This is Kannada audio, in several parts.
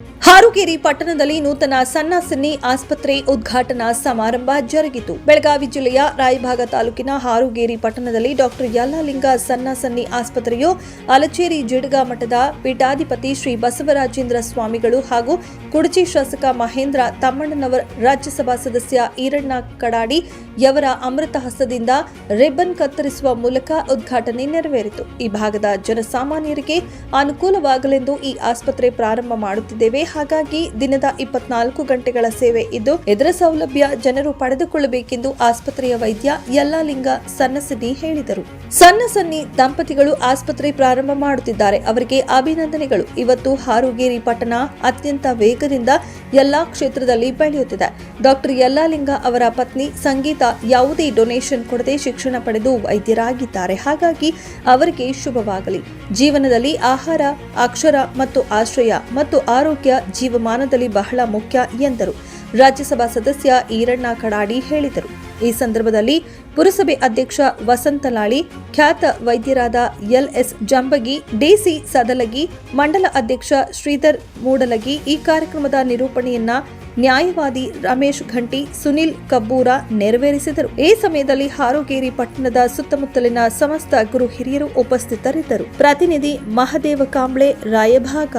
ಹಾರುಗೇರಿ ಪಟ್ಟಣದಲ್ಲಿ ನೂತನ ಸಣ್ಣ ಸನ್ನಿ ಆಸ್ಪತ್ರೆ ಉದ್ಘಾಟನಾ ಸಮಾರಂಭ ಜರುಗಿತು. ಬೆಳಗಾವಿ ಜಿಲ್ಲೆಯ ರಾಯಭಾಗ ತಾಲೂಕಿನ ಹಾರುಗೇರಿ ಪಟ್ಟಣದಲ್ಲಿ ಡಾಕ್ಟರ್ ಯಲ್ಲಾಲಿಂಗ ಸಣ್ಣ ಸನ್ನಿ ಆಸ್ಪತ್ರೆಯು ಅಲಚೇರಿ ಜಿಡ್ಗ ಮಠದ ಪೀಠಾಧಿಪತಿ ಶ್ರೀ ಬಸವರಾಜೇಂದ್ರ ಸ್ವಾಮಿಗಳು ಹಾಗೂ ಕುಡಚಿ ಶಾಸಕ ಮಹೇಂದ್ರ ತಮ್ಮಣ್ಣನವರ ರಾಜ್ಯಸಭಾ ಸದಸ್ಯ ಈರಣ್ಣ ಕಡಾಡಿ ಯವರ ಅಮೃತ ಹಸ್ತದಿಂದ ರಿಬ್ಬನ್ ಕತ್ತರಿಸುವ ಮೂಲಕ ಉದ್ಘಾಟನೆ ನೆರವೇರಿತು. ಈ ಭಾಗದ ಜನಸಾಮಾನ್ಯರಿಗೆ ಅನುಕೂಲವಾಗಲೆಂದು ಈ ಆಸ್ಪತ್ರೆ ಪ್ರಾರಂಭ ಮಾಡುತ್ತಿದ್ದೇವೆ. ಹಾಗಾಗಿ ದಿನದ 24 ಗಂಟೆಗಳ ಸೇವೆ ಇದ್ದು ಇದರ ಸೌಲಭ್ಯ ಜನರು ಪಡೆದುಕೊಳ್ಳಬೇಕೆಂದು ಆಸ್ಪತ್ರೆಯ ವೈದ್ಯ ಯಲ್ಲಾಲಿಂಗ ಸನ್ನಸನ್ನಿ ಹೇಳಿದರು. ಸನ್ನಸನ್ನಿ ದಂಪತಿಗಳು ಆಸ್ಪತ್ರೆ ಪ್ರಾರಂಭ ಮಾಡುತ್ತಿದ್ದಾರೆ. ಅವರಿಗೆ ಅಭಿನಂದನೆಗಳು. ಇವತ್ತು ಹಾರುಗೇರಿ ಪಟ್ಟಣ ಅತ್ಯಂತ ವೇಗದಿಂದ ಎಲ್ಲಾ ಕ್ಷೇತ್ರದಲ್ಲಿ ಬೆಳೆಯುತ್ತಿದೆ. ಡಾಕ್ಟರ್ ಯಲ್ಲಾಲಿಂಗ ಅವರ ಪತ್ನಿ ಸಂಗೀತ ಯಾವುದೇ ಡೊನೇಷನ್ ಕೊಡದೆ ಶಿಕ್ಷಣ ಪಡೆದು ವೈದ್ಯರಾಗಿದ್ದಾರೆ. ಹಾಗಾಗಿ ಅವರಿಗೆ ಶುಭವಾಗಲಿ. ಜೀವನದಲ್ಲಿ ಆಹಾರ, ಅಕ್ಷರ ಮತ್ತು ಆಶ್ರಯ ಮತ್ತು ಆರೋಗ್ಯ ಜೀವಮಾನದಲ್ಲಿ ಬಹಳ ಮುಖ್ಯ ಎಂದರು. ರಾಜ್ಯಸಭಾ ಸದಸ್ಯ ಈರಣ್ಣ ಕಡಾಡಿ ಹೇಳಿದರು. ಈ ಸಂದರ್ಭದಲ್ಲಿ ಪುರಸಭೆ ಅಧ್ಯಕ್ಷ ವಸಂತಲಾಳಿ, ಖ್ಯಾತ ವೈದ್ಯರಾದ ಎಲ್ಎಸ್ ಜಂಬಗಿ, ಡಿಸಿ ಸದಲಗಿ, ಮಂಡಲ ಅಧ್ಯಕ್ಷ ಶ್ರೀಧರ್ ಮೂಡಲಗಿ ಈ ಕಾರ್ಯಕ್ರಮದ ನಿರೂಪಣೆಯನ್ನ ನ್ಯಾಯವಾದಿ ರಮೇಶ್ ಘಂಟಿ, ಸುನಿಲ್ ಕಬ್ಬೂರ ನೆರವೇರಿಸಿದರು. ಈ ಸಮಯದಲ್ಲಿ ಹಾರುಗೇರಿ ಪಟ್ಟಣದ ಸುತ್ತಮುತ್ತಲಿನ ಸಮಸ್ತ ಗುರು ಹಿರಿಯರು ಉಪಸ್ಥಿತರಿದ್ದರು. ಪ್ರತಿನಿಧಿ ಮಹದೇವ ಕಾಂಬ್ಳೆ, ರಾಯಭಾಗ.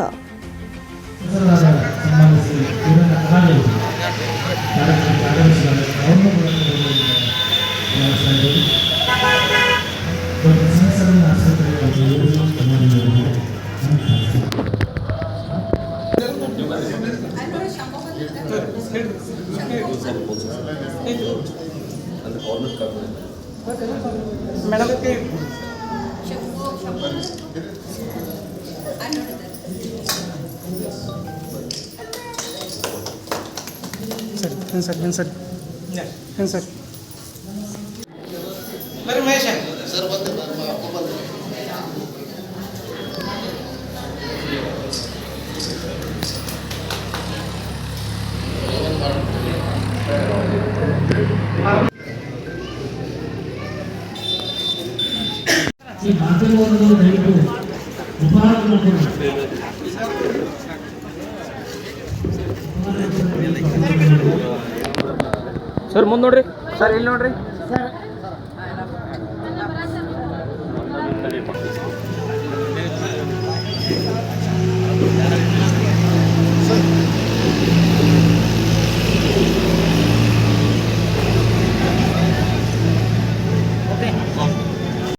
मैडम के सर बरं महेश सर बंद आपको बंद ಈ ಮಾತೃವನ್ನು ದಯವಿಟ್ಟು ಉಪಹಾರ ಮಾಡಿಕೊಳ್ಳಿ. ಸರ್ ಮುಂದೆ ನೋಡ್ರಿ, ಸರ್ ಇಲ್ಲಿ ನೋಡ್ರಿ, ಸರ್